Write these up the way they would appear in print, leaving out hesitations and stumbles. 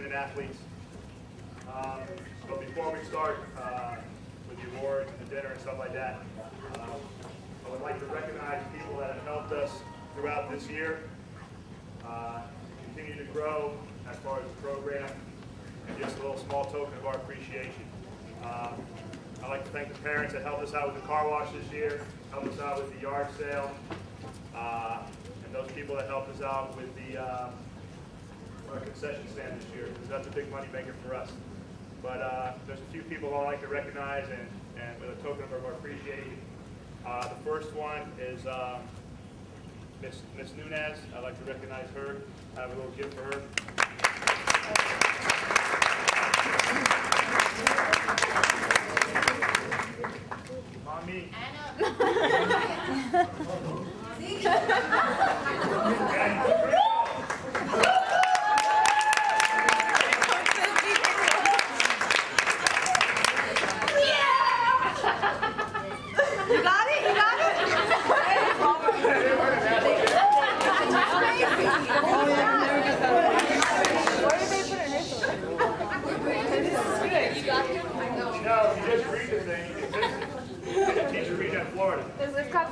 and athletes. But before we start with the awards and the dinner and stuff like that, I would like to recognize people that have helped us throughout this year, continue to grow as far as the program, and just a little small token of our appreciation. I'd like to thank the parents that helped us out with the car wash this year, helped us out with the yard sale, and those people that helped us out with the our concession stand this year, because that's a big money maker for us. But there's a few people I'd like to recognize and with a token of our appreciation. The first one is Miss Nunez. I'd like to recognize her. I have a little gift for her. Mommy.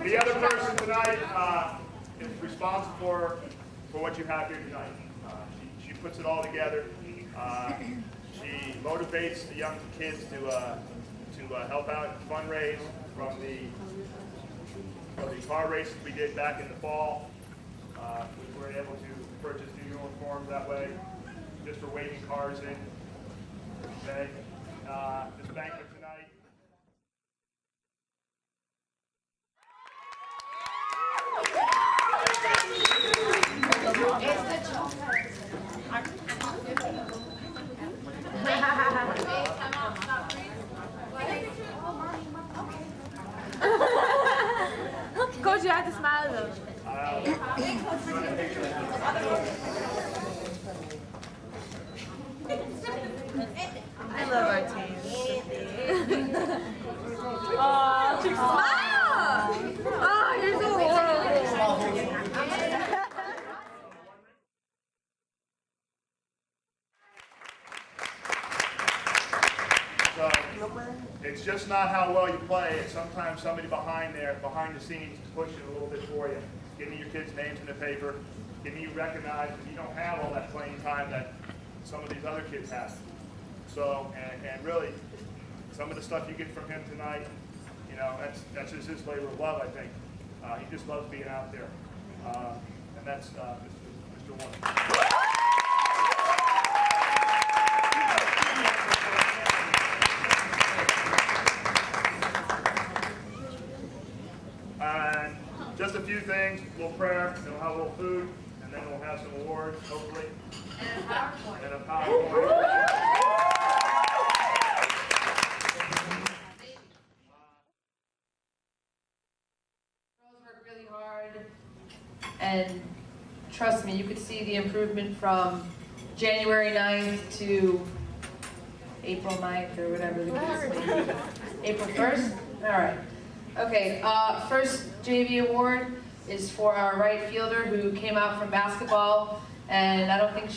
The other person tonight is responsible for what you have here tonight. She puts it all together. She motivates the young kids to help out and fundraise from the car races we did back in the fall. We were able to purchase new uniforms that way, just for waving cars in. Okay, this banquet tonight. Coach, you have to smile though. I love our team. Oh, smile! Oh, you're so horrible. It's just not how well you play. It's sometimes somebody behind the scenes, pushing a little bit for you, getting your kids' names in the paper, getting you recognized, and you don't have all that playing time that some of these other kids have. So, and really, some of the stuff you get from him tonight, you know, that's just his labor of love, I think. He just loves being out there. And that's Mr. Warner. And just a few things, a little prayer, then we'll have a little food, and then we'll have some awards, hopefully. And a PowerPoint. And a PowerPoint. Girls work really hard, and trust me, you could see the improvement from January 9th to April 9th or whatever the case may be. April 1st? All right. Okay, first JV award is for our right fielder who came out from basketball, and I don't think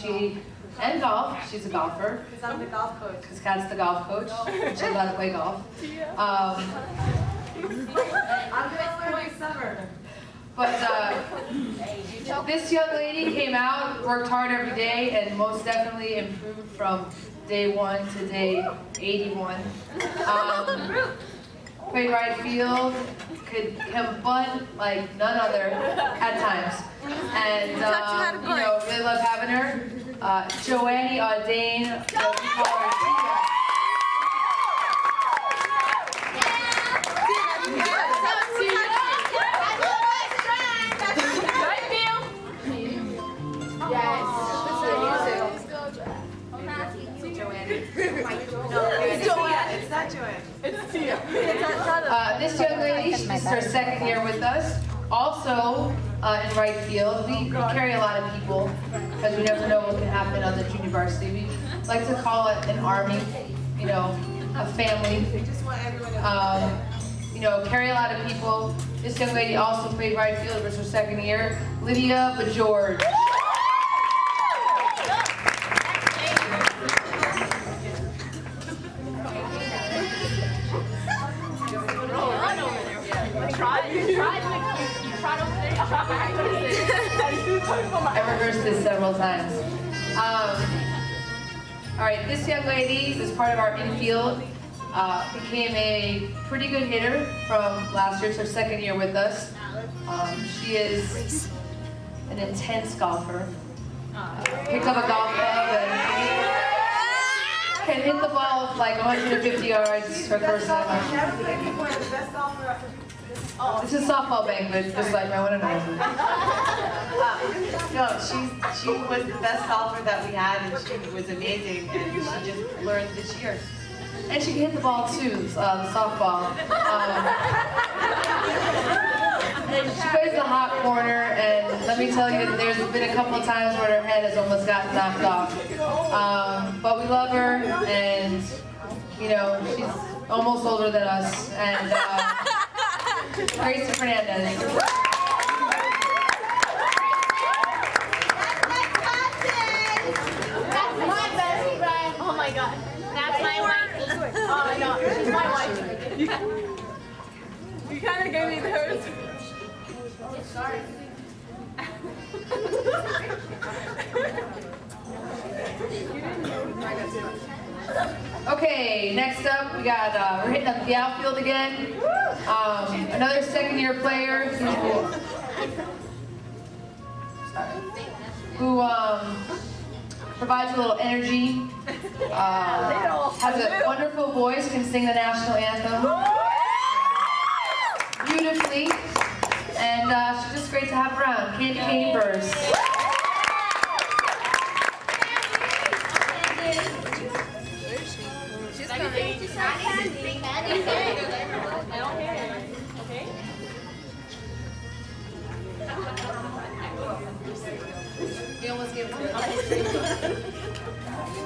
and golf, she's a golfer. Because I'm the golf coach. Because Kat's the golf coach. She's allowed to play golf. I'm going to summer. But this young lady came out, worked hard every day, and most definitely improved from day 1 to day 81. Played right field, could bunt like none other at times. And, you know, really love having her. Joanne Audane, we call her Tia. This young lady, she's her second year with us. Also in right field, we carry a lot of people because we never know what can happen on the junior varsity. We like to call it an army, you know, a family. You know, carry a lot of people. This young lady also played right field. It was her second year. Lydia Bajord. All right, this young lady is part of our infield. Became a pretty good hitter from last year. It's her second year with us. She is an intense golfer. Picked up a golf club and can hit the ball like 150 yards her first time. This is softball banquet, just like my one and only. No, she was the best golfer that we had, and she was amazing, and she just learned this year. And she can hit the ball too, the softball. She plays the hot corner, and let me tell you, there's been a couple of times where her head has almost gotten knocked off. But we love her, and you know, she's almost older than us. And Grace Fernandez. Oh my god. That's my wife. Oh no, she's my wife. You kind of gave me those. Sorry. Okay, next up we got, we're hitting up the outfield again. Another second year player who provides a little energy, has a wonderful voice, can sing the national anthem beautifully, and she's just great to have around. Candy Cane Burst.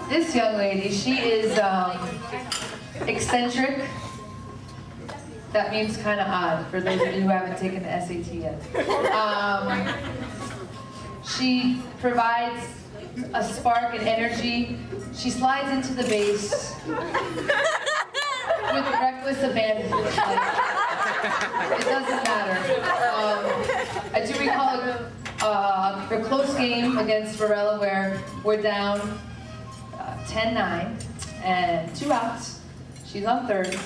This young lady, she is eccentric. That means kind of odd for those of you who haven't taken the SAT yet. She provides a spark and energy. She slides into the base with reckless abandon. It doesn't matter. I do recall a close game against Varela where we're down 10-9 and 2 outs. She's on third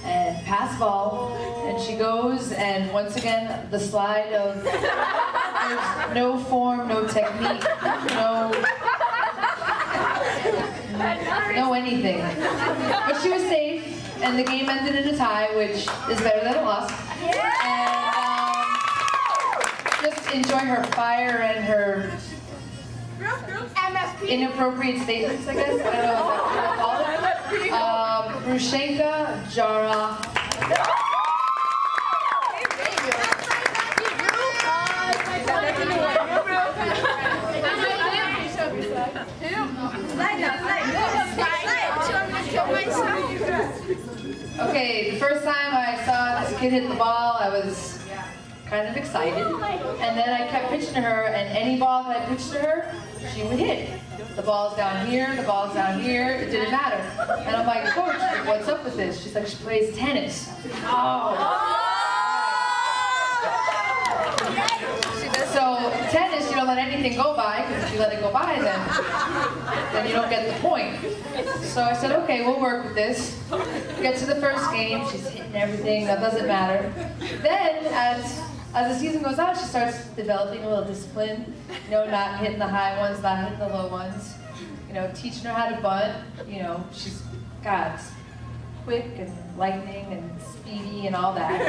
and pass ball, and she goes, and once again the slide of there's no form, no technique, no anything. But she was safe, and the game ended in a tie, which is better than a loss. And just enjoy her fire and her inappropriate statements, I guess. I don't know what to call it. Brushenka Jara. Okay, the first time I saw this kid hit the ball, I was kind of excited. And then I kept pitching to her, and any ball that I pitched to her, she would hit. The ball's down here, the ball's down here, it didn't matter. And I'm like, Coach, what's up with this? She's like, she plays tennis. Oh. So tennis, you don't let anything go by, because if you let it go by, then you don't get the point. So I said, okay, we'll work with this. Get to the first game, she's hitting everything, that doesn't matter. Then, as the season goes on, she starts developing a little discipline, not hitting the high ones, not hitting the low ones, teaching her how to bunt, she's quick and lightning and speedy and all that.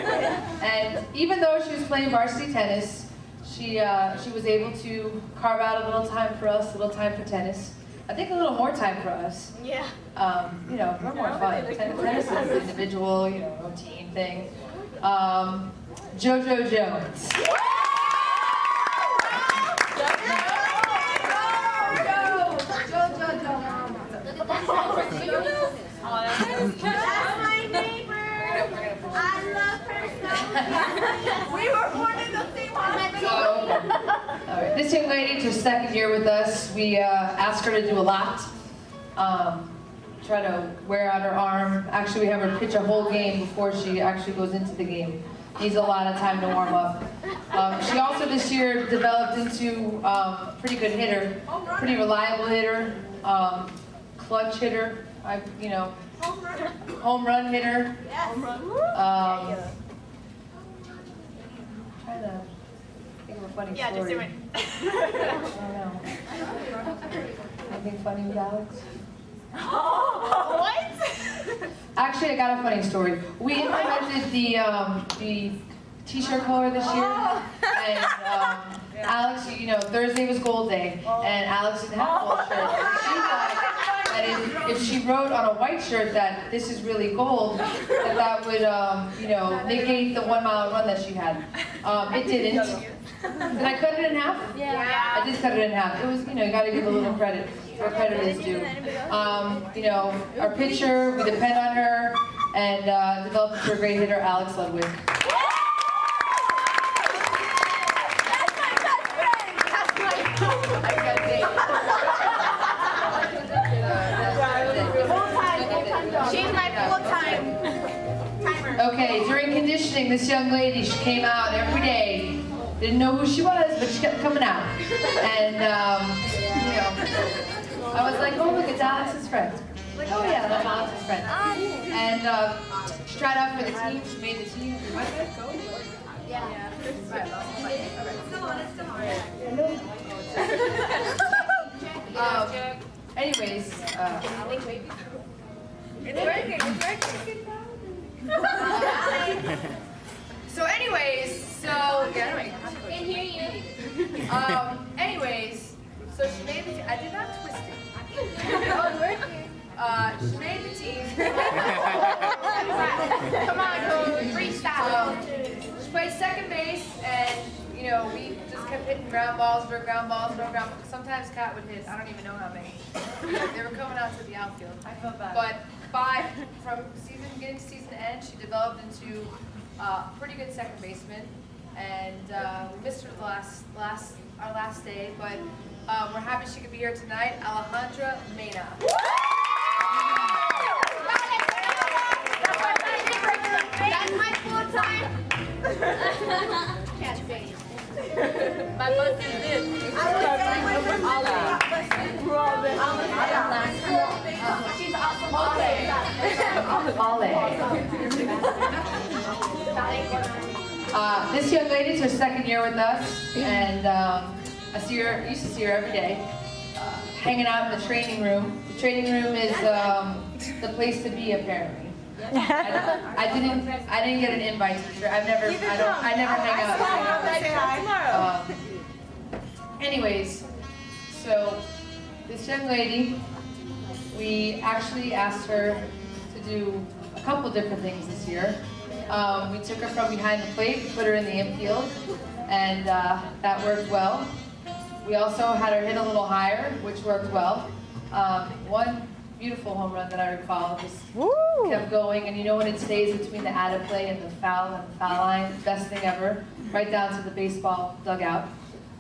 And even though she was playing varsity tennis, she was able to carve out a little time for us, a little time for tennis. I think a little more time for us. Yeah. We're more fun. Tennis is an individual, team thing. JoJo Jones. That's my neighbor. I love her so much. We were born in the same hospital. All right. This young lady, it's her second year with us. We asked her to do a lot. Try to wear out her arm. Actually, we have her pitch a whole game before she actually goes into the game. Needs a lot of time to warm up. She also this year developed into a pretty good hitter, pretty reliable hitter. clutch hitter. Home run hitter. Trying to think of a funny story. Yeah, just do it. I don't know. Anything funny with Alex? What? Actually, I got a funny story. We implemented the t-shirt color this year, and Alex, Thursday was gold day, and Alex didn't have a gold shirt. She thought that if she wrote on a white shirt that this is really gold, that would, negate the 1 mile run that she had. It didn't. Did I cut it in half? Yeah. I did cut it in half. It was, you gotta give a little credit where credit is due. Our pitcher, we depend on her, and developed into a great hitter, Alex Ludwig. She's my full-time timer. Okay, during conditioning, this young lady, she came out every day. Didn't know who she was, but she kept coming out. And, I was like, oh, look, it's Alex's friend. Like, oh yeah, that's Alex's friend. And she tried out for the team, she made the team. Yeah. Anyways, It's working. so Can hear you. so she made the team. I did not twist it. Oh, it's working. She made the team. Come on, coach. Freestyle. She played second base, and we just kept hitting ground balls for ground balls. Sometimes Kat would hit, I don't even know how many. They were coming out to the outfield. I felt bad. But from beginning to season end, she developed into a pretty good second baseman, and we missed her our last day, but we're happy she could be here tonight. Alejandra Mena. That's my full-time. Catch base. My bus is this. She's awesome. This young lady is her second year with us, and I used to see her every day, hanging out in the training room. The training room is the place to be, apparently. I didn't get an invite to her. I never hang out. Anyways, so this young lady, we actually asked her to do a couple different things this year. We took her from behind the plate, put her in the infield, and that worked well. We also had her hit a little higher, which worked well. One beautiful home run that I recall just kept going, and when it stays between the out of play and the foul line, best thing ever, right down to the baseball dugout.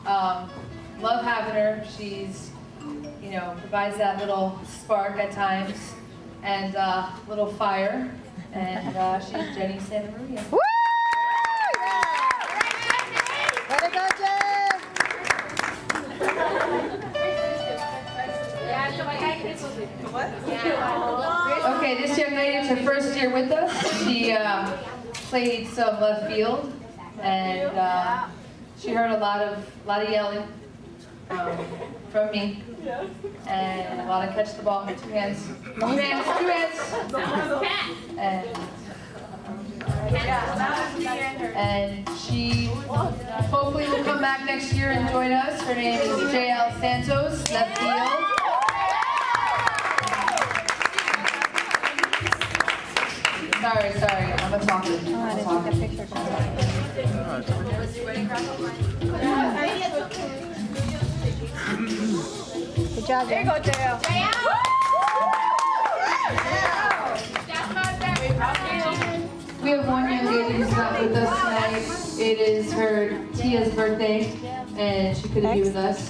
Love having her. She's, provides that little spark at times and little fire, and she's Jenny Santamaria. Woo! Way to go, Jen! Okay, this young lady is her first year with us. She played some left field, and she heard a lot of yelling from me, and a lot of catch the ball with two hands. And she hopefully will come back next year and join us. Her name is JL Santos, left field. Sorry, I'm a talker. Good job, Jen. We have one young lady who's not with us tonight. It is her Tia's birthday, and she couldn't be with us.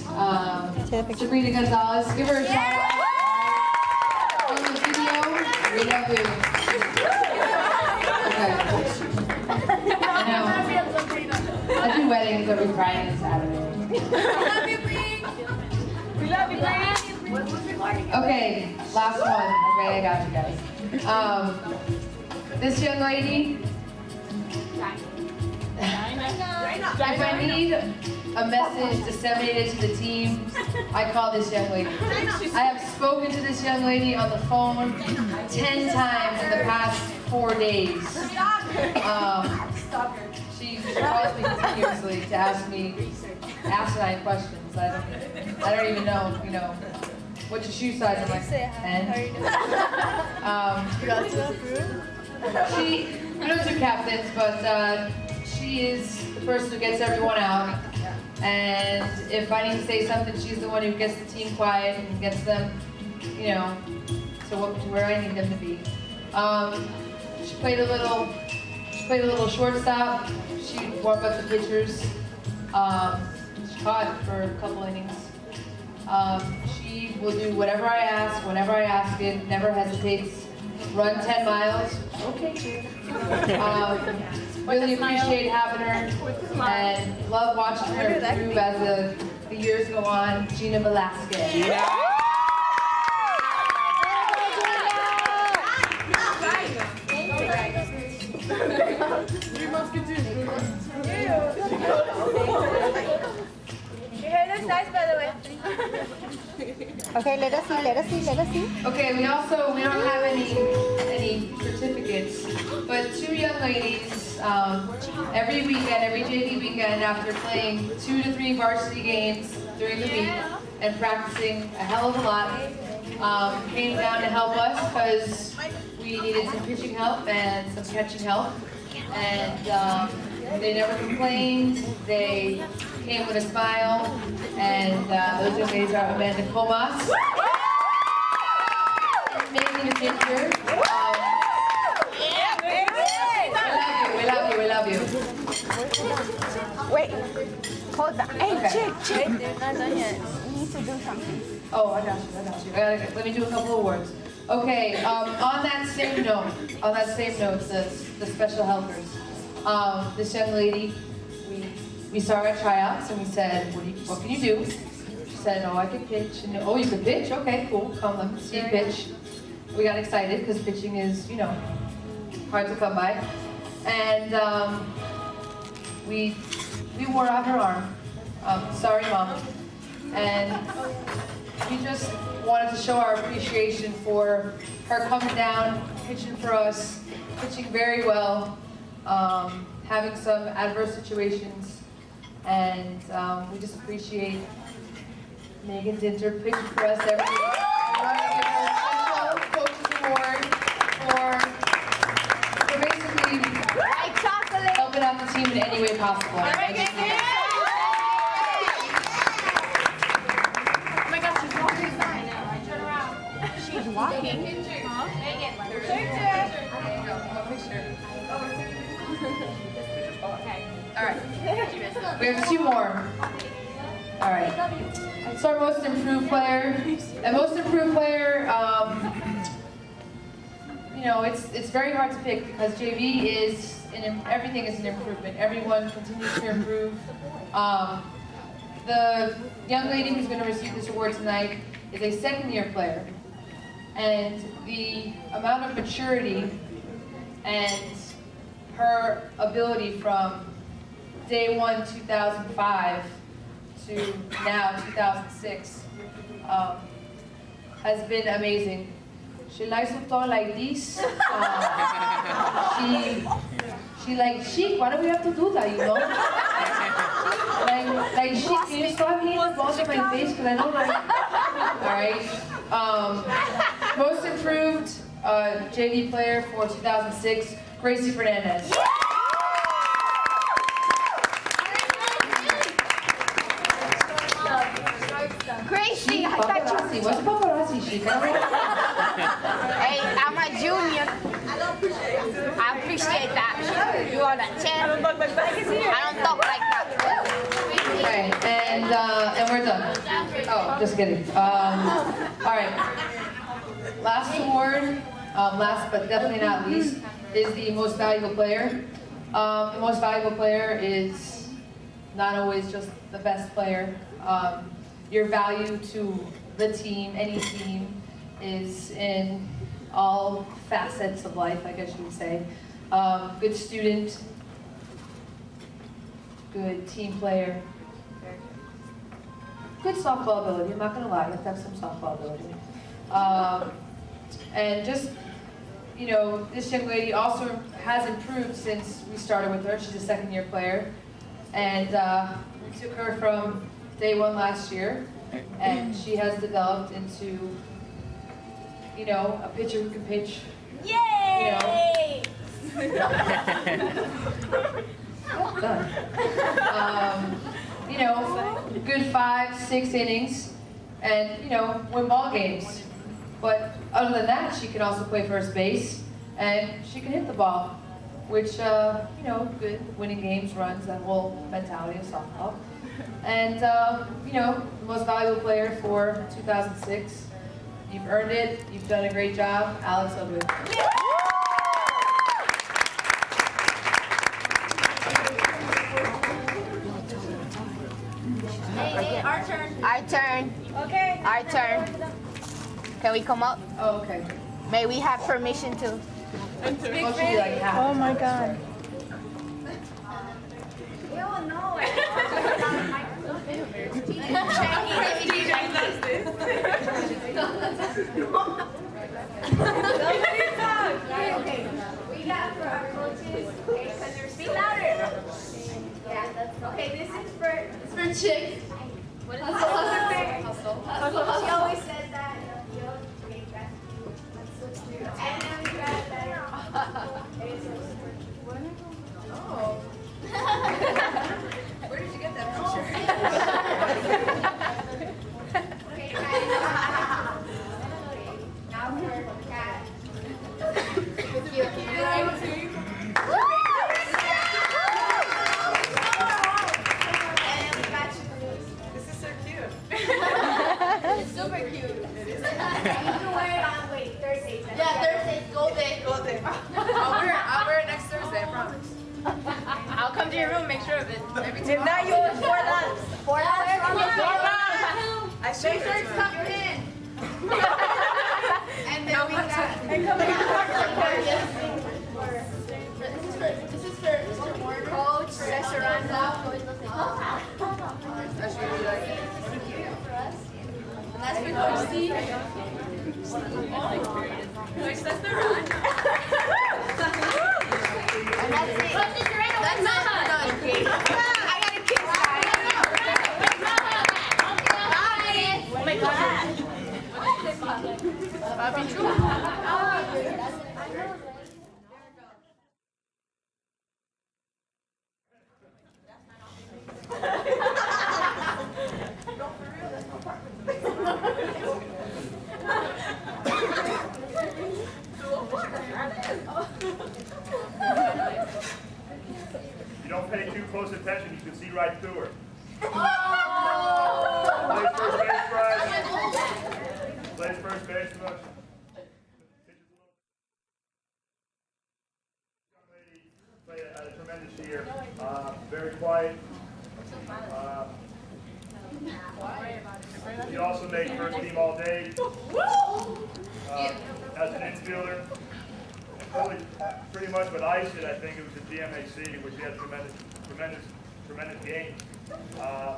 Sabrina Gonzalez, give her a shout out. On the video, we love you. Okay. I know. I do weddings every Friday and Saturday. We love you, Bree. We love you, Bree. Okay, last one. Okay, I got you guys. This young lady, if I need a message disseminated to the team, I call this young lady. I have spoken to this young lady on the phone 10 times in the past 4 days. She calls me continuously to ask me asinine questions. I don't even know, what's your shoe size? I'm like, 10. We don't do captains, but she is the person who gets everyone out. And if I need to say something, she's the one who gets the team quiet and gets them, to where I need them to be. She played a little shortstop. She warmed up the pitchers. She caught for a couple innings. She will do whatever I ask, whenever I ask it, never hesitates. Run 10 miles. Okay, kid. Really appreciate having her and love watching her improve as the years go on. Gina Velasquez. Yeah. Your hair looks nice, by the way. Okay, let us see. Okay, we don't have any certificates, but 2 young ladies, every weekend, every JV weekend, after playing 2 to 3 varsity games during the week and practicing a hell of a lot, came down to help us because we needed some pitching help and some catching help. And they never complained. They came with a smile. And those young ladies are Amanda Comas, mainly the pitcher. We love you. Wait, hold on. Hey, Okay. chick. They're not done yet. You need to do something. Oh, I got you. Let me do a couple of words. Okay, on that same note, the special helpers. This young lady, we saw her at tryouts and we said, what can you do? She said, oh, I can pitch. And, oh, you can pitch? Okay, cool. Come, let me see you pitch. We got excited because pitching is, hard to come by. And we wore out her arm. Sorry, Mom. And we just wanted to show our appreciation for her coming down, pitching for us, pitching very well, having some adverse situations, and we just appreciate Megan Dinter pitching for us every week. We want to give her a special coach's award for basically helping out the team in any way possible. She's walking. All right. We have 2 more. All right. So our most improved player. And most improved player, it's very hard to pick because JV is, everything is an improvement. Everyone continues to improve. The young lady who's going to receive this award tonight is a 2nd-year player. And the amount of maturity and her ability from day 1, 2005 to now, 2006, has been amazing. She likes to talk like this. She like, chic, why do we have to do that, Like chic, can you stop hitting the balls in my face? Because I don't like All right. Most improved JV player for 2006, Gracie Fernandez. Gracie, I thought Paparazzi. What's paparazzi chic? Hey, I'm a junior. I appreciate that. You are the champ. I don't talk like that. Okay, and we're done. Oh, just kidding. All right. Last award, last but definitely not least, is the most valuable player. The most valuable player is not always just the best player. Your value to the team, any team, is in all facets of life, I guess you would say. Good student, good team player, good softball ability. I'm not gonna lie, you have to have some softball ability. And just, you know, this young lady also has improved since we started with her. She's a second-year player, and we took her from day one last year, and she has developed into, you know, a pitcher who can pitch. Yay! Well done. You know, good 5-6 innings, and you know, win ball games. But other than that, she can also play first base, and she can hit the ball, which you know, good winning games, runs, that whole mentality of softball. And you know, the most valuable player for 2006. You've earned it. You've done a great job, Alex. Over. Hey, our turn. Our turn. Okay. Our turn. Can we come up? Oh, okay. May we have permission to? Supposed to be like half. Oh my God. Okay, we got for our coaches. Okay, speak louder. Yeah, that's okay. This is for Chick. What is hustle? Hustle. She always said that. Okay, that's cute. And then we got that. Oh. Where did you get that picture? Okay, guys. Now for Cat. With you. And we got you. This is so cute. It's super cute. It is. You can wear it on Thursdays. Yeah, Thursday, gold day. Go there. I'll wear it next Thursday, I promise. I'll come to your room, make sure of it. Maybe tomorrow. Now you have 4 laps. 4 laps. I should Make sure it's tucked in. And then we got. This is for Coach Cesarando. That's for Coach Steve. Coach Cesarando. And that's it. That's not done. I got a kiss, guys. Oh my God. You don't pay too close attention, you can see right through her. Plays first base for us. Young lady played at a tremendous year. Very quiet. She also made first team all day. As an infielder. Really, pretty much what iced it, I think it was the GMAC, which she had tremendous game. I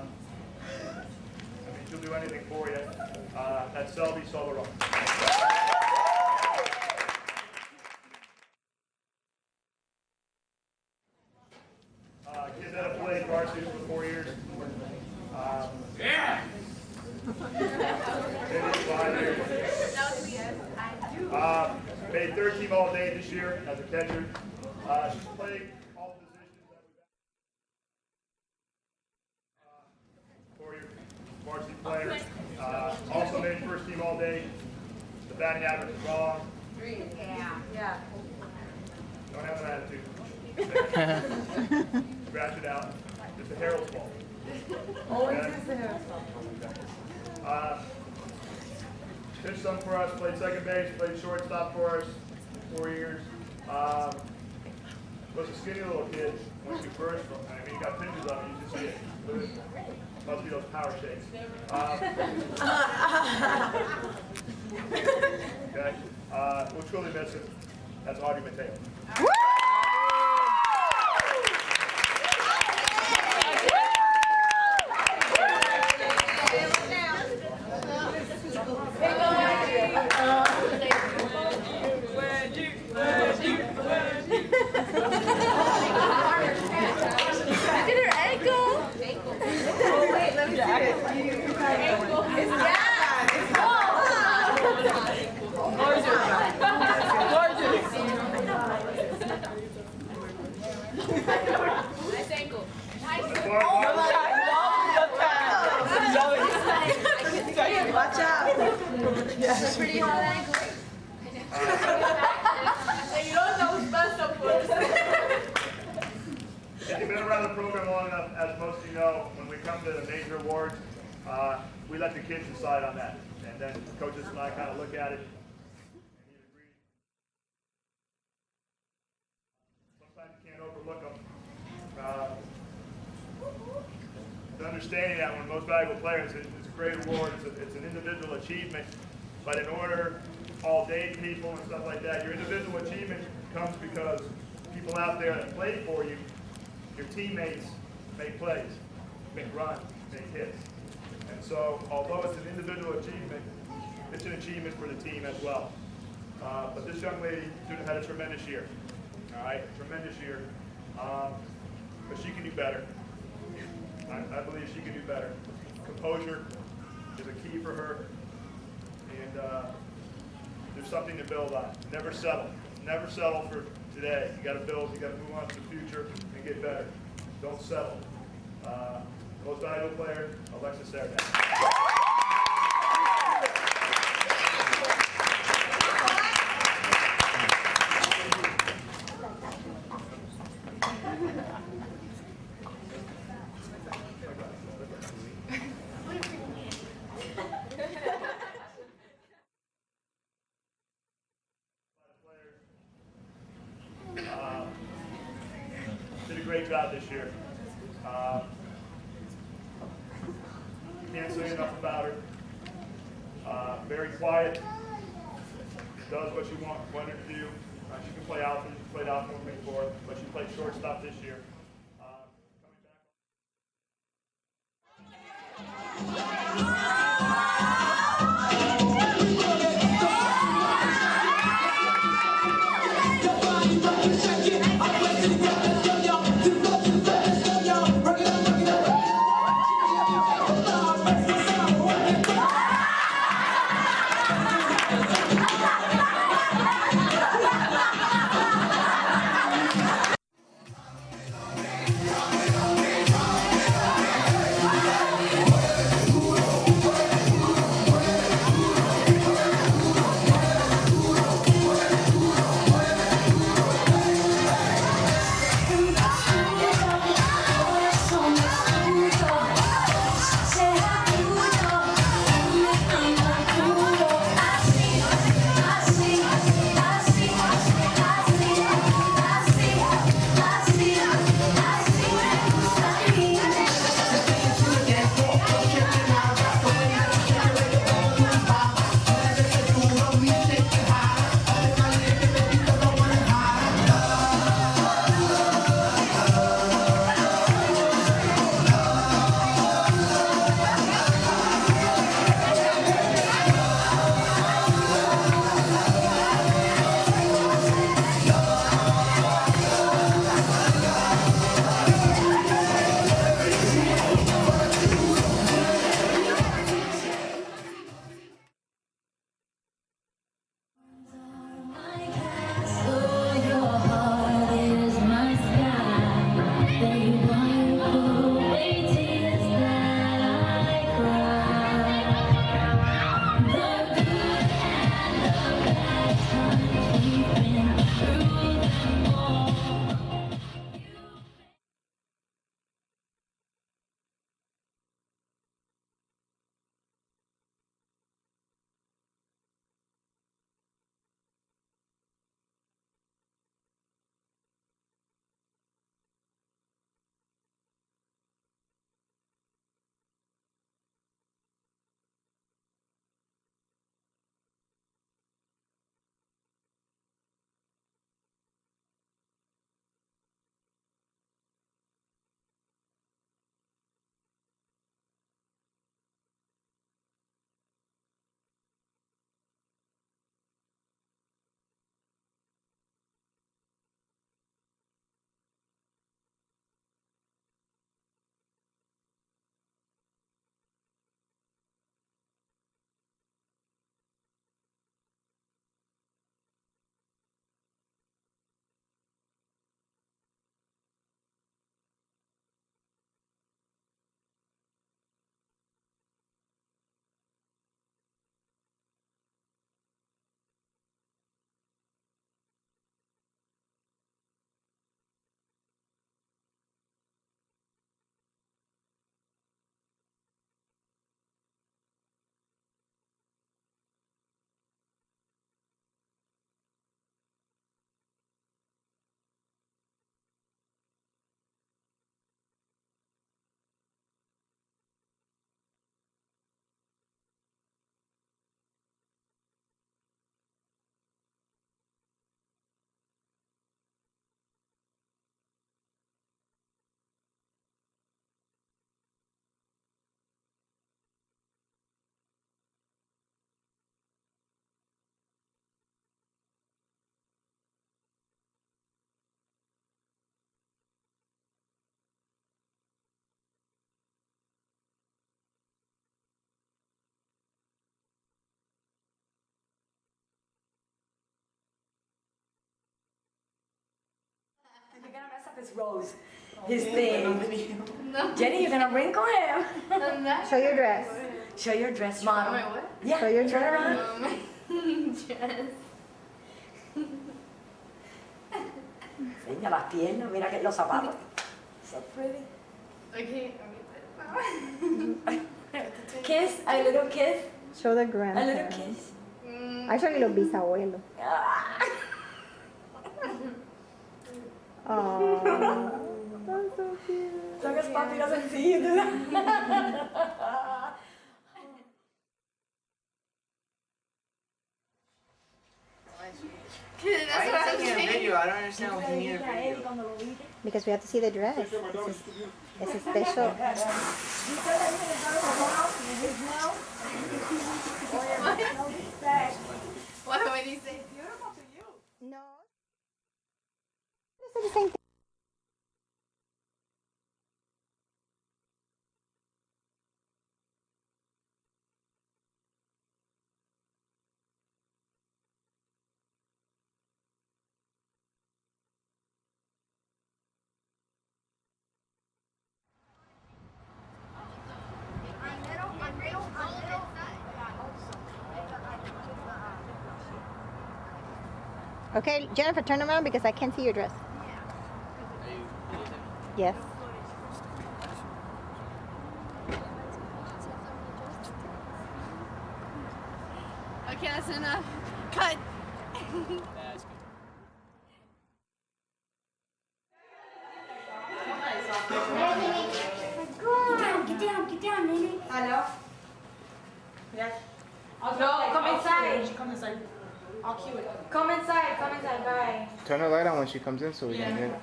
mean, she'll do anything for you. That's Selby Solarone. Kid that have played varsity for 4 years. Yeah. Made third team all day this year as a catcher. She's played all positions that we've 4-year varsity player. Also made first team all day. The batting average is wrong. Yeah. Don't have an attitude. Scratch it out. It's the Herald's fault. Always is the Herald's fault. Pitched some for us, played second base, played shortstop for us 4 years. Was a skinny little kid when she first, I mean, you got pictures of him, you just see it. Must be those power shakes. Okay. We'll truly miss him. That's Audrey Mateo. Watch out. Pretty hot ankle. You don't know who's best up for this. If you've been around the program long enough, as most of you know, when we come to the major awards, we let the kids decide on that. And then coaches and I kind of look at it and either agree. Sometimes you can't overlook them. The understanding that when most valuable players, it's a great award, it's an individual achievement, but in order, all day people and stuff like that, your individual achievement comes because people out there that play for you, your teammates make plays, make runs, make hits. And so, although it's an individual achievement, it's an achievement for the team as well. But this young lady had a tremendous year. All right, tremendous year. But she can do better. I believe she can do better. Composure is a key for her. And there's something to build on. Never settle. Never settle for today. You got to build, you got to move on to the future and get better. Don't settle. Most valuable player, Alexis Serdak. Did a great job this year. Can't say enough about her. Very quiet. Does what you want her to do. She can play outfield. She played outfield before, but she played shortstop this year. this Rose his thing. Jenny, you're gonna wrinkle him. Show your dress. Show your dress model. Wait, what? Yeah, Show your turn dress. around. Enseña las piernas, mira que los zapatos. So pretty. Okay. Kiss, a little kiss, Show the a little grandparents. kiss. Actually, los bisabuelos. Ah. Oh, that's so cute. As long as Papi doesn't see you do that. Why are you taking a video? I don't understand what you need a video. Because we have to see the dress. It's a special. What would you say? No. This is the same thing. Okay, Jennifer, turn around because I can't see your dress. Yes. Okay, that's enough. Cut. Get down, Nene. Hello? Yes. No, come inside. Come inside. I'll cue it. Come inside, bye. Turn the light on when she comes in so we can hit it.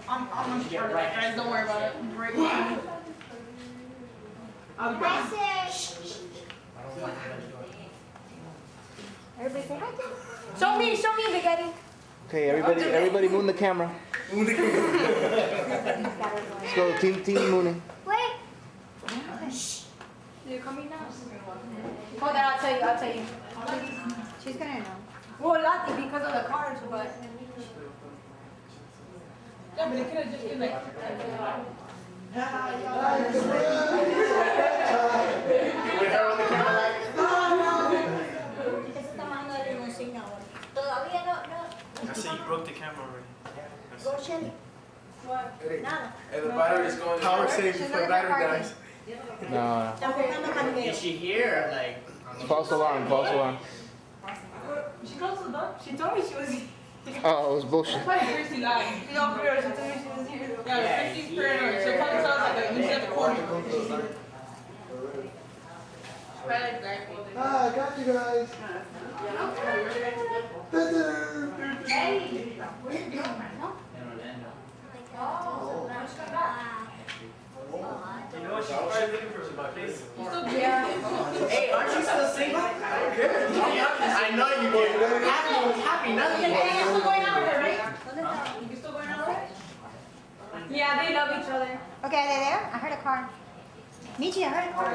I'm gonna start it, guys. Don't worry about it. Break it. I'll be back. Everybody say hi. Show me, Big Eddy. Okay, everybody moon the camera. Let's go, team mooning. Wait. You're coming now? Hold on, I'll tell you. She's gonna know. Well, Lati, because of the cards, but. Yeah, but it could have just been like. With her on the camera. Todavía no. I see you broke the camera already. Go, Shelly. Nada. And the battery's going. Power saving for battery guys. No, Is she here? Like, false alarm. She closed the door. She told me she was here. Oh, it was bullshit. Probably Christy lying. No, for real, she told me she was here. Yeah, Christy's paranoid. She'll come tell us like that. You see at the corner. Ah, I got you guys. You know, she's probably looking for somebody. hey, aren't you still single? I know you do. Happy nothing. Hey, you're still going out with her, right? You still going out with her? Yeah, they love each other. Okay, are they there? I heard a car. Michi, I heard a car.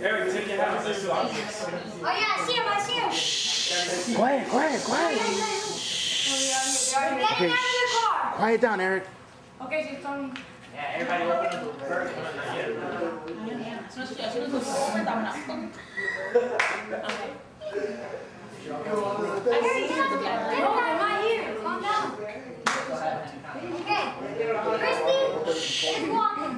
Eric, take your hat. This is obvious. Oh yeah, I see him. Quiet. We're getting Okay, out of the car. quiet down, Eric. Okay, she's telling me. Yeah, everybody open up the curtain. No, I'm not here. Calm down. Okay. Christy is walking.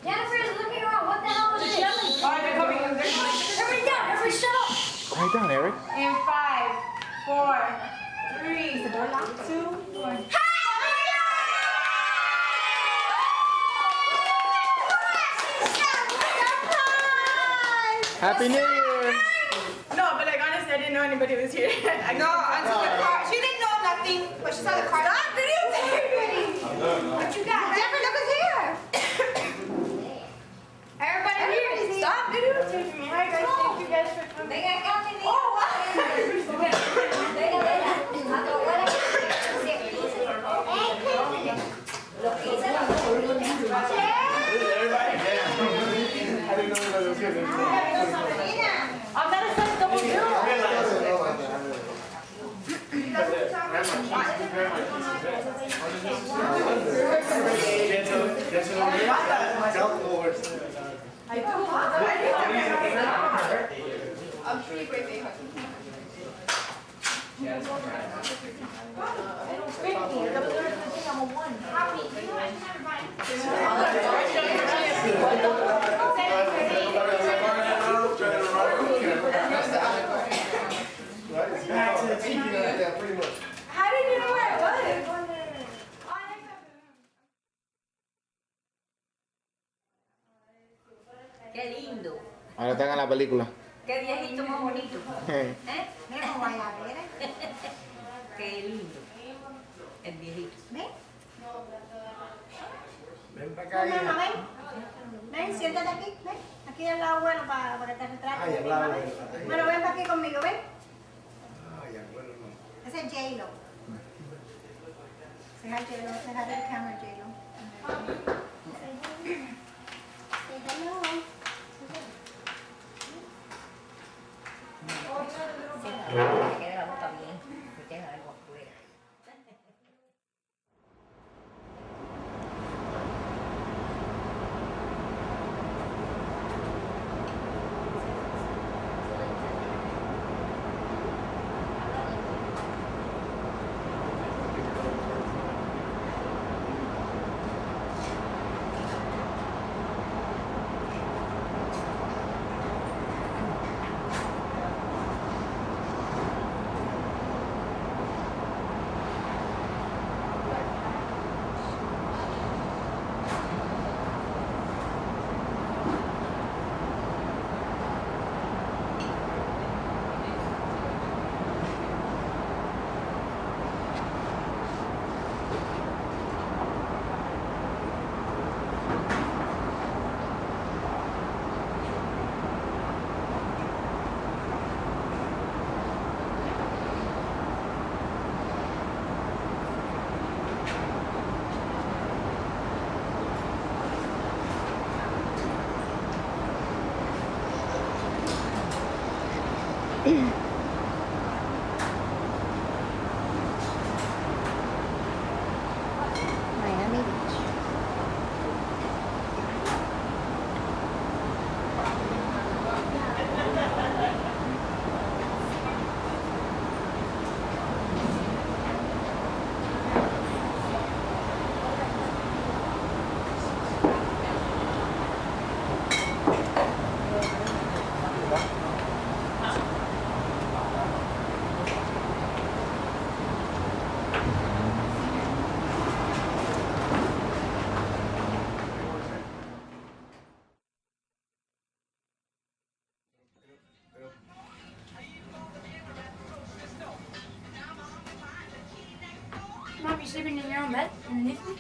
Jennifer is looking around. What the hell is this? Alright, they're coming. Everybody down. Everybody shut up. Quiet down, Eric. In 5, 4, 3, 2, 1. Happy New Year. No, but like honestly, I didn't know anybody was here. No, until the car. She didn't know nothing, but she saw the car. Stop videotaping! What you got? Jennifer, look who's here. Everybody here. Stop videotaping me. Hi guys, thank you guys for coming. Oh, I'm gonna send double bill. I'm pretty great day hunting. How did you know where I was? Qué lindo. Ahora están en la película. Qué viejito más bonito. Eh. Mira cómo vaya a ver. Qué lindo. El viejito. ¿Ven? Ven para acá. Mamá, ven. Ven, siéntate aquí. Ven. Aquí al lado bueno para que te retrate. Ay, al lado Ven. bueno. Bueno, ven para aquí conmigo, ven. Ay, abuelo, no. Ese es J-Lo. Say hi, J-Lo. Say hi to the camera, J-Lo. Say hello. Me queda la boca bien. Me queda algo afuera. Miami Beach. Mom, you sleeping in your own bed underneath me?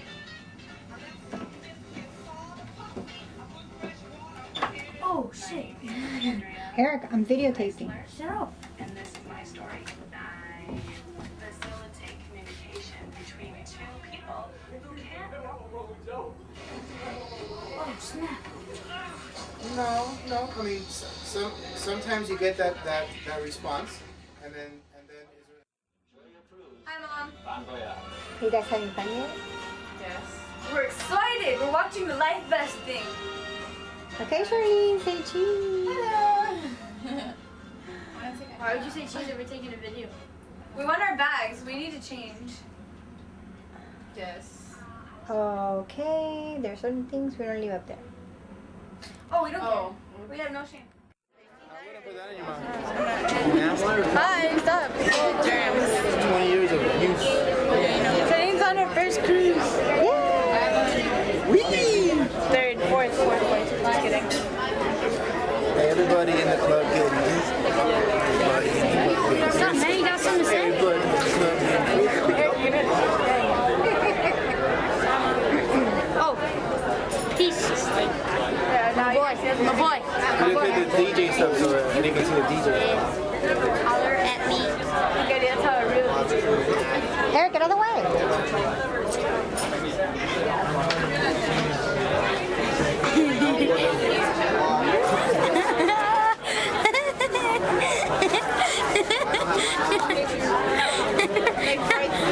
Oh, shit. Eric, I'm videotaping. Shut up. And this is my story. I facilitate communication between two people who can't. Oh, snap. No. I mean, sometimes you get that response, and then Hi, Mom. You guys having fun yet? Yes. We're excited. We're watching the Life Best thing. Okay, Charlene, say cheese. Hello. Why would you say cheese if we're taking a video? We want our bags. We need to change. Yes. Okay, there's certain things we don't leave up there. Oh, we don't Oh. care. We have no shame. Hi, stop. Germs. 20 years of use. Train's on her first cruise. Whee! Third, fourth. Just kidding. Hey, everybody in the club getting this. What's up, man? You got something to say? Everybody in the club getting this. Oh, peace. My boy. You look at the DJ stuff so that they can see the DJ. Holler at me. Okay, that's how it really is. Eric, get out of the way.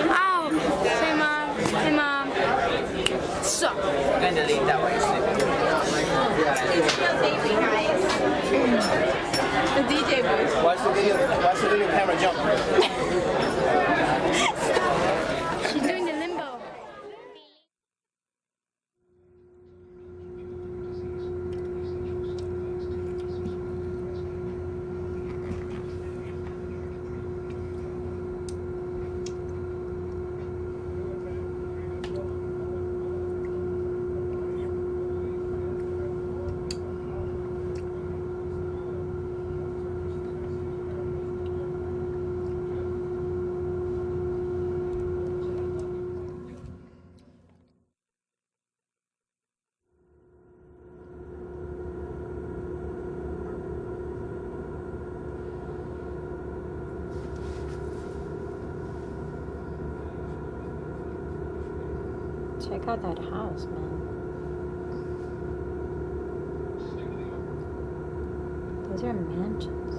Ow. Say, Mom. Hey, Mom. Suck. I'm gonna delete that one. The DJ voice. Watch the video camera jump. She's doing the limbo. Check out that house, man. Those are mansions.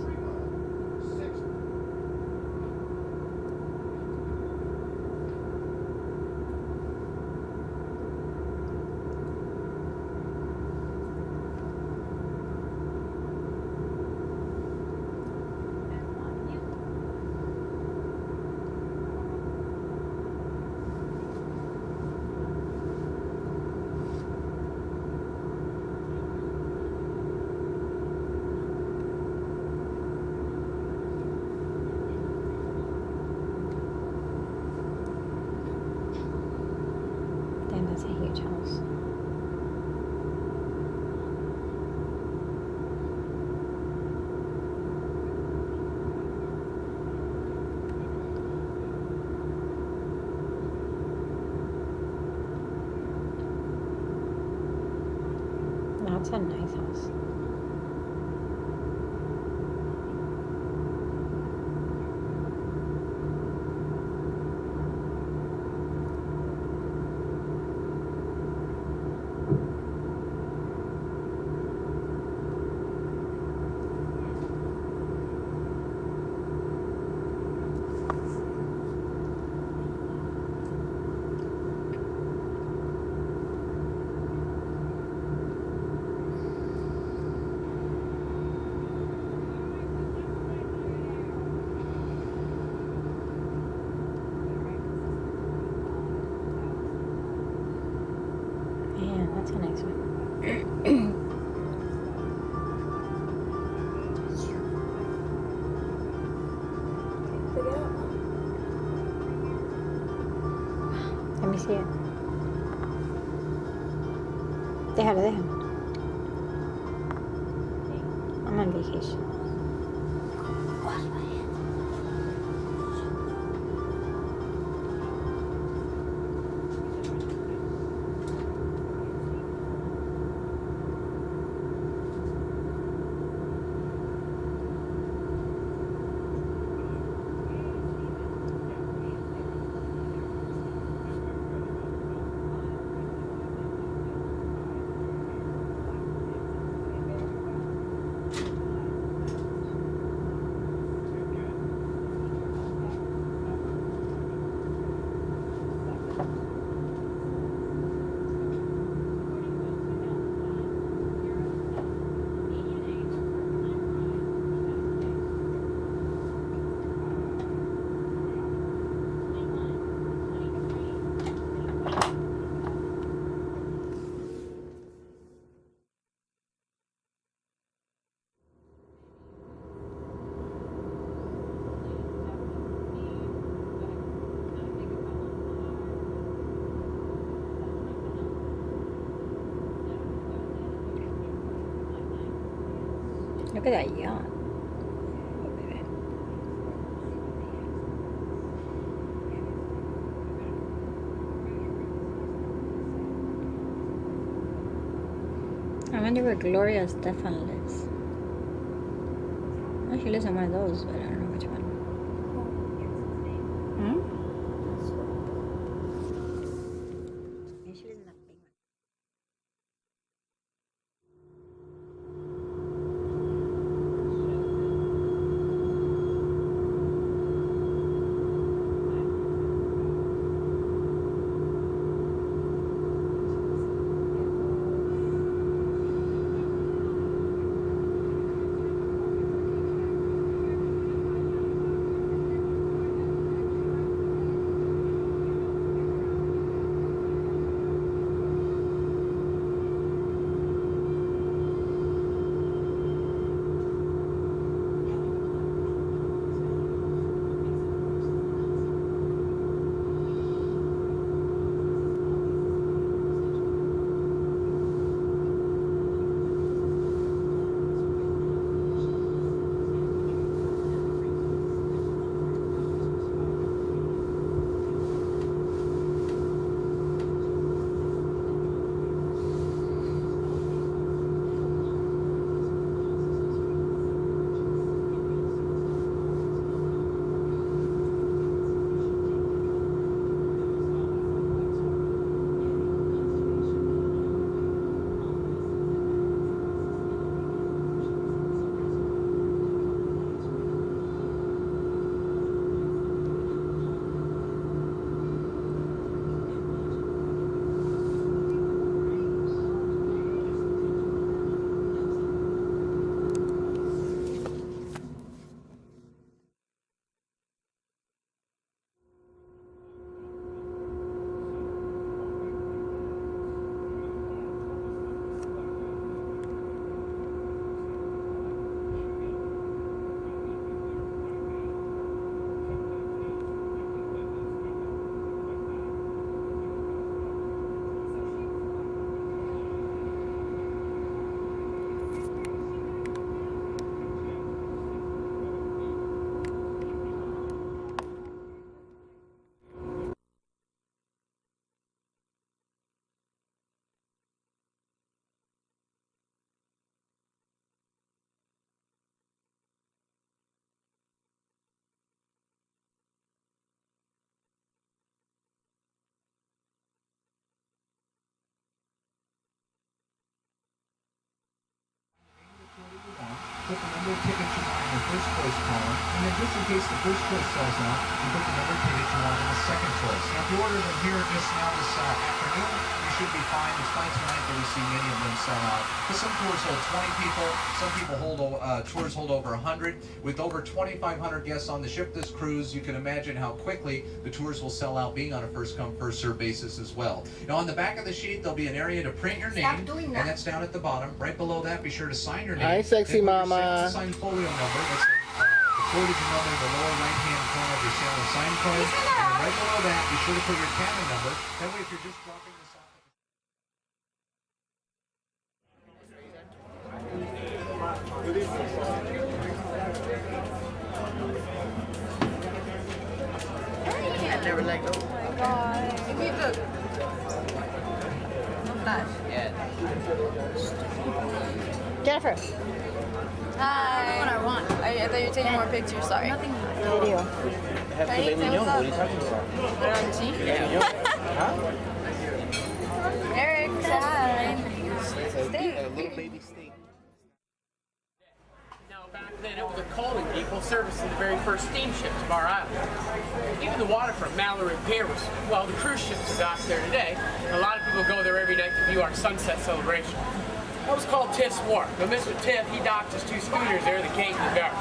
Damn, that's a huge house. That's a nice house. Man, that's a nice one. Let me see it. Déjalo, déjalo. I'm on vacation. Look at that yacht. Oh, baby. I wonder where Gloria Stefan lives. Oh, she lives on one of those, but I don't know which one. Hmm? Yeah, she lives in that big one. put the number of tickets you want in the first choice column, and then just in case the first choice sells out, you put the number of tickets you want in the second choice. Now, if you order them here just now this afternoon, you should be fine. It's fine tonight that we see many of them sell out. Because some tours hold 20 people, some people tours hold over 100. With over 2,500 guests on the ship this cruise, you can imagine how quickly the tours will sell out, being on a first-come, first-served basis as well. Now, on the back of the sheet, there'll be an area to print your name, and that's down at the bottom. Right below that, be sure to sign your name. Hi, sexy mama. Sign folio number. That's the 4-digit number in the lower right-hand corner of your sailor sign card. And then right below that, be sure to put your cabin number. That way, if you're just dropping this off. I never let go. Oh my god. Give me the flash. Yeah. Jennifer. Hi. What I want. I thought you were taking more pictures. Sorry. Nothing. Video. Have filet mignon. What are you talking about? Put it on cheek. Huh? Eric, say hi. A little baby steak. Now, back then, it was a coaling depot servicing the very first steamships of our island. Even the waterfront Mallory Pier was, well, the cruise ships are docked there today. A lot of people go there every night to view our sunset celebration. That was called Tiff's Wharf, but Mr. Tiff, he docked his 2 schooners there, the Kate and the Dark.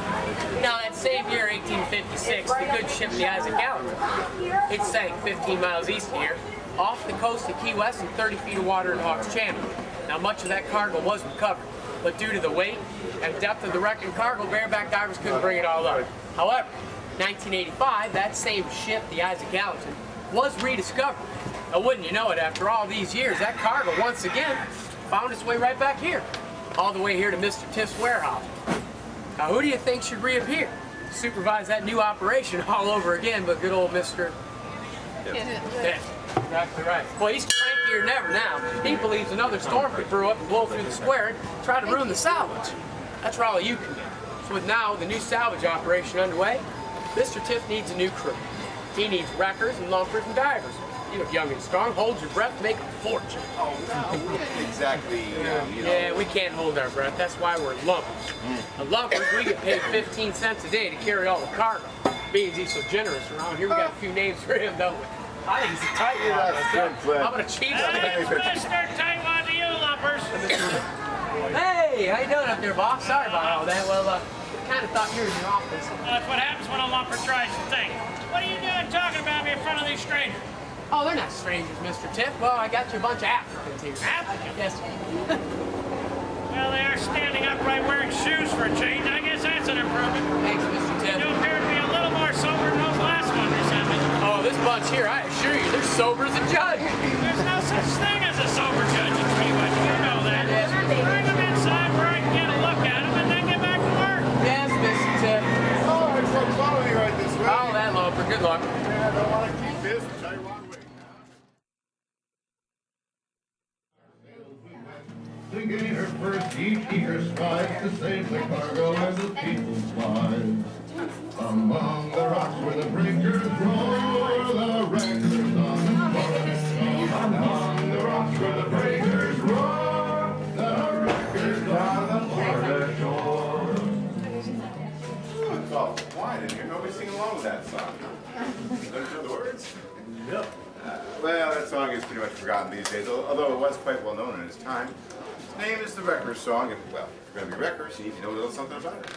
Now, that same year, 1856, the good ship, the Isaac Gallant, it sank 15 miles east of here, off the coast of Key West and 30 feet of water in Hawks Channel. Now, much of that cargo was recovered, but due to the weight and depth of the wrecking cargo, bareback divers couldn't bring it all up. However, 1985, that same ship, the Isaac Gallant, was rediscovered. Now, wouldn't you know it, after all these years, that cargo, once again, found its way right back here, all the way here to Mr. Tiff's warehouse. Now, who do you think should reappear? Supervise that new operation all over again, but good old Mr. Tiff. Exactly right. Well, he's crankier than ever now. He believes another storm could brew up and blow through the square and try to ruin the salvage. That's where all you can do. So with now the new salvage operation underway, Mr. Tiff needs a new crew. He needs wreckers and lumpers and divers. You look young and strong, hold your breath, make a fortune. Oh, no. Exactly. Yeah, we can't hold our breath. That's why we're lumpers. The lumpers, we get paid 15 cents a day to carry all the cargo. Being he's so generous around here, we got a few names for him, don't we? I think he's a tight one. I'm gonna cheat on him. Mr. Tight to you, lumpers. Hey, how you doing up there, boss? Sorry about all that. Well, kind of thought you were in your office. That's what happens when a lumper tries to think. What are you doing talking about me in front of these strangers? Oh, they're not strangers, Mr. Tiff. Well, I got you a bunch of Africans here. Africans? Yes, sir. Well, they are standing upright wearing shoes for a change. I guess that's an improvement. Thanks, Mr. Tiff. You appear to be a little more sober than those last ones or something. Oh, this bunch here, I assure you, they're sober as a judge. There's no such thing as a sober judge in Freeway. You know that. Yes, Bring them inside where I can get a look at them and then get back to work. Yes, Mr. Tiff. Oh, there's folks following you right this way. Oh, that lumper. Good luck. Yeah, I don't want to keep this. I'll tell you one way. To gain her first eager strides to save the cargo and the people's lives. Among the rocks where the breakers roar, the wreckers on the shore. Among the rocks where the breakers roar, the wreckers on the Florida shore. It's awful quiet in here. Nobody's singing along with that song. Don't you know the words? Yep. Well, that song is pretty much forgotten these days, although it was quite well known in its time. Its name is the Wreckers song, and, well, if you're going to be wreckers, you need to know a little something about it.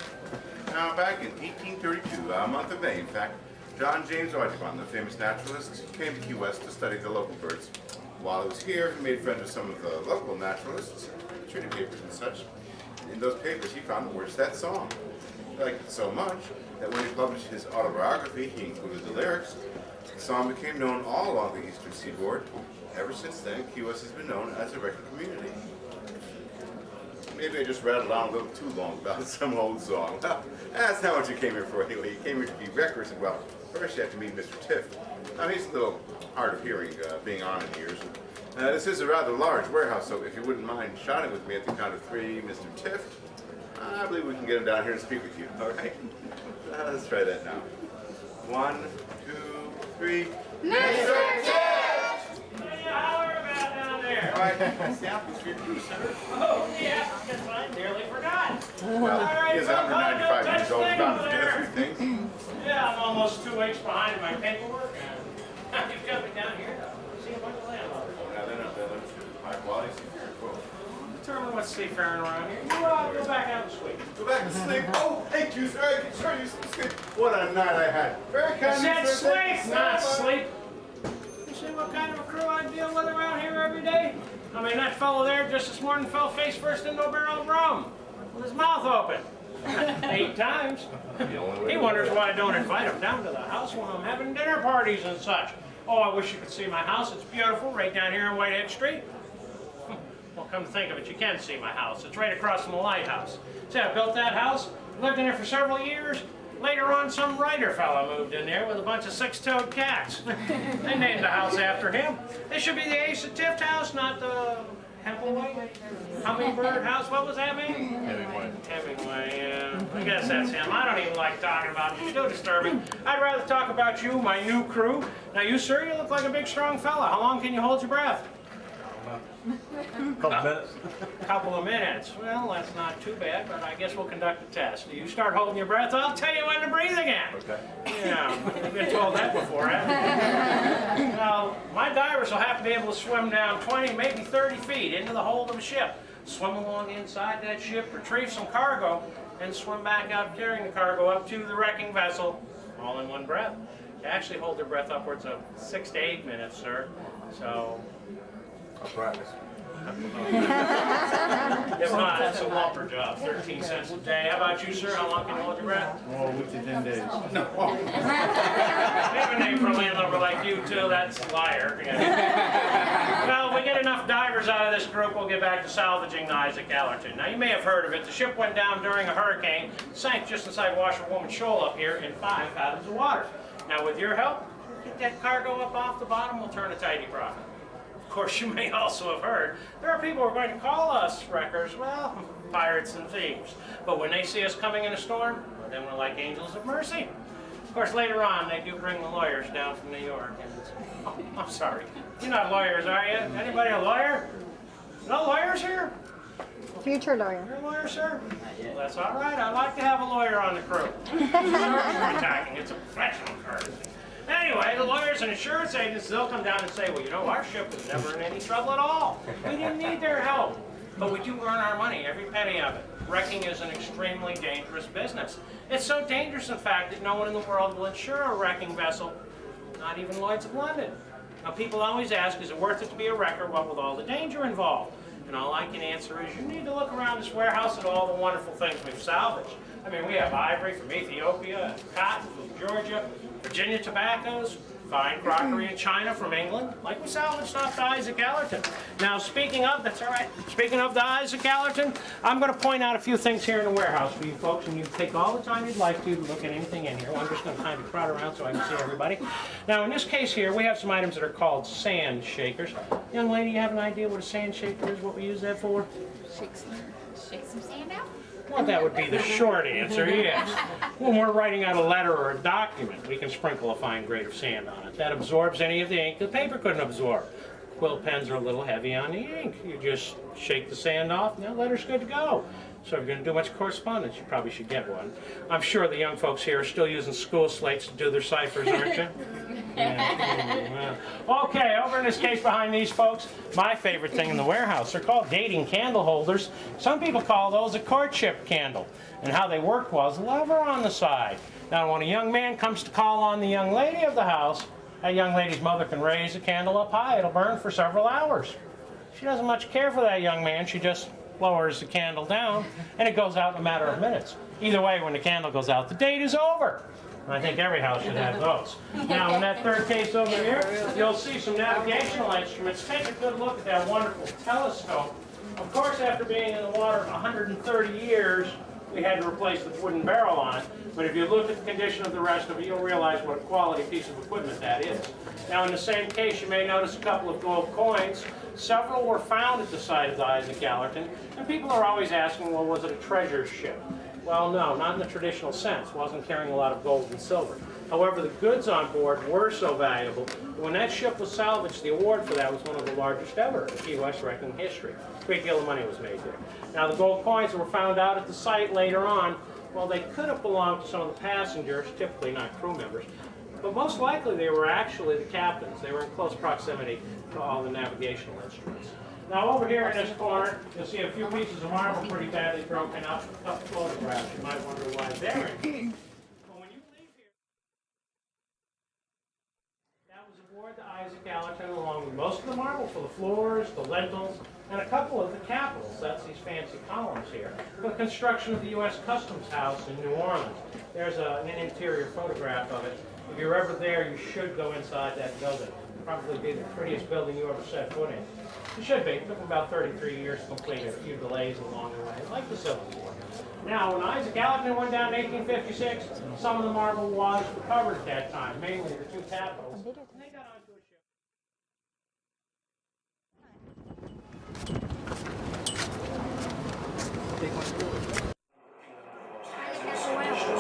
Now, back in 1832, month of May, in fact, John James Audubon, the famous naturalist, came to Key West to study the local birds. While he was here, he made friends with some of the local naturalists, treaty papers and such. In those papers, he found the words to that song. He liked it so much that when he published his autobiography, he included the lyrics. The song became known all along the eastern seaboard. Ever since then, Key West has been known as a record community. Maybe I just rattled on a little too long about some old song. Well, that's not what you came here for anyway. You came here to be wreckers, and well, first you have to meet Mr. Tiff. Now, he's a little hard of hearing, being on in years. This is a rather large warehouse, so if you wouldn't mind shouting with me at the count of 3, Mr. Tiff, I believe we can get him down here and speak with you, all right? Let's try that now. 1, 2, 3. Mr. Tiff! What are you hollering about down there? provide samples for your crew, sir? Oh, yeah, that's fine. Nearly forgot. Well, he is 195 years old, bound to forget a few things. Yeah, I'm almost 2 weeks behind in my paperwork. And you've got me down here to see a bunch of landlords. Oh, now they're not high quality seafaring quote. Determine what's seafaring around here. You go back out and sleep. Go back to sleep. Oh, thank you, sir. I can show you some sleep. What a night I had. Very kind of you, said sir. Thank you sleep, so not much. sleep. You see what kind of a crew I deal with around here every day? I mean, that fellow there just this morning fell face first into a barrel of rum with his mouth open. 8 times. He wonders why I don't invite him down to the house when I'm having dinner parties and such. Oh, I wish you could see my house. It's beautiful, right down here on Whitehead Street. Well, come to think of it, you can see my house. It's right across from the lighthouse. See, I built that house, lived in there for several years. Later on, some writer fella moved in there with a bunch of 6-toed cats. They named the house after him. This should be the Ace of Tift house, not the Hemingway? Hummingbird house? What was that name? Hemingway. Hemingway, yeah. I guess that's him. I don't even like talking about you. It's too disturbing. I'd rather talk about you, my new crew. Now, you, sir, you look like a big, strong fella. How long can you hold your breath? Couple minutes. Couple of minutes. Well, that's not too bad, but I guess we'll conduct a test. You start holding your breath, I'll tell you when to breathe again. Okay. Yeah, you've been told that before, haven't you? Well, my divers will have to be able to swim down 20, maybe 30 feet into the hold of a ship, swim along inside that ship, retrieve some cargo, and swim back out carrying the cargo up to the wrecking vessel, all in one breath. They actually hold their breath upwards of 6 to 8 minutes, sir. So, I'll practice. if not, it's a lumper job, 13 cents a day. How about you, sir? How long can you hold your breath? Oh, a week to 10 days. No. We have a name for a landlubber like you, too. That's liar. Yeah. Well, if we get enough divers out of this group, we'll get back to salvaging the Isaac Allerton. Now, you may have heard of it. The ship went down during a hurricane, sank just inside Washerwoman Shoal up here in 5 fathoms of water. Now, with your help, get that cargo up off the bottom, we'll turn a tidy profit. Of course, you may also have heard, there are people who are going to call us wreckers, well, pirates and thieves. But when they see us coming in a storm, well, then we're like angels of mercy. Of course, later on, they do bring the lawyers down from New York. And oh, I'm sorry. You're not lawyers, are you? Anybody a lawyer? No lawyers here? Future lawyer. You're a lawyer, sir? Well, that's all right. I like to have a lawyer on the crew. Attacking. It's a professional courtesy. Anyway, the lawyers and insurance agents, they'll come down and say, well, you know, our ship was never in any trouble at all. We didn't need their help. But we do earn our money, every penny of it. Wrecking is an extremely dangerous business. It's so dangerous, in fact, that no one in the world will insure a wrecking vessel, not even Lloyd's of London. Now, people always ask, is it worth it to be a wrecker, what with all the danger involved? And all I can answer is, you need to look around this warehouse at all the wonderful things we've salvaged. I mean, we have ivory from Ethiopia, cotton from Georgia, Virginia tobaccos, fine crockery in China from England, like we salvaged off the Isaac Allerton. Now, speaking of, that's all right, speaking of the Isaac Allerton, I'm going to point out a few things here in the warehouse for you folks, and you can take all the time you'd like to look at anything in here. Well, I'm just going to kind of crowd around so I can see everybody. Now, in this case here, we have some items that are called sand shakers. Young lady, you have an idea what a sand shaker is, what we use that for? Shake some sand out? Well, that would be the short answer, yes. When we're writing out a letter or a document, we can sprinkle a fine grade of sand on it. That absorbs any of the ink the paper couldn't absorb. Quill pens are a little heavy on the ink. You just shake the sand off, and that letter's good to go. So if you're going to do much correspondence, you probably should get one. I'm sure the young folks here are still using school slates to do their ciphers, aren't you? Yeah. Okay, over in this case behind these folks, my favorite thing in the warehouse, they're called dating candle holders. Some people call those a courtship candle. And how they work was a lever on the side. Now, when a young man comes to call on the young lady of the house, that young lady's mother can raise the candle up high. It'll burn for several hours. She doesn't much care for that young man. She just lowers the candle down, and it goes out in a matter of minutes. Either way, when the candle goes out, the date is over. And I think every house should have those. Now, in that third case over here, you'll see some navigational instruments. Take a good look at that wonderful telescope. Of course, after being in the water 130 years, we had to replace the wooden barrel on it. But if you look at the condition of the rest of it, you'll realize what a quality piece of equipment that is. Now, in the same case, you may notice a couple of gold coins. Several were found at the site of the Isaac Allerton, and people are always asking, well, was it a treasure ship? Well, no, not in the traditional sense. Wasn't carrying a lot of gold and silver. However, the goods on board were so valuable that when that ship was salvaged, the award for that was one of the largest ever in Key West wrecking history. A great deal of money was made there. Now, the gold coins that were found out at the site later on, well, they could have belonged to some of the passengers, typically not crew members, but most likely they were actually the captains. They were in close proximity to all the navigational instruments. Now, over here in this corner, you'll see a few pieces of marble pretty badly broken up, a couple photographs. You might wonder why they're in here. Aboard the Isaac Allerton, along with most of the marble for the floors, the lintels, and a couple of the capitals. That's these fancy columns here. For the construction of the U.S. Customs House in New Orleans. There's an interior photograph of it. If you're ever there, you should go inside that building. It'll probably be the prettiest building you ever set foot in. It should be. It took about 33 years to complete it. A few delays along the way, like the Civil War. Now, when Isaac Allerton went down in 1856, some of the marble was recovered at that time, mainly the two capitals. And they got onto a ship.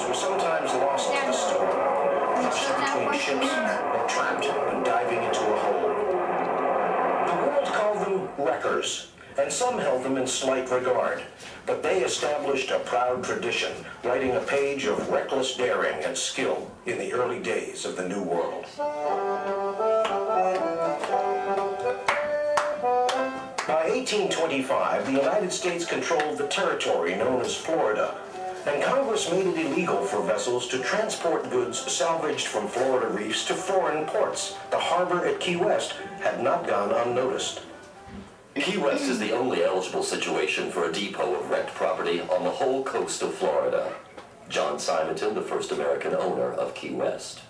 Were sometimes lost to the storm, crushed between ships, or trapped when diving into a hole. The world called them wreckers, and some held them in slight regard, but they established a proud tradition, writing a page of reckless daring and skill in the early days of the New World. By 1825, the United States controlled the territory known as Florida, and Congress made it illegal for vessels to transport goods salvaged from Florida reefs to foreign ports. The harbor at Key West had not gone unnoticed. Key West is the only eligible situation for a depot of wrecked property on the whole coast of Florida. John Simonton, the first American owner of Key West.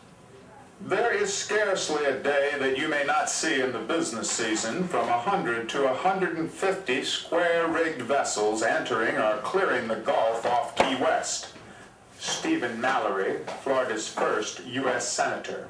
There is scarcely a day that you may not see in the business season from 100 to 150 square-rigged vessels entering or clearing the Gulf off Key West. Stephen Mallory, Florida's first U.S. Senator.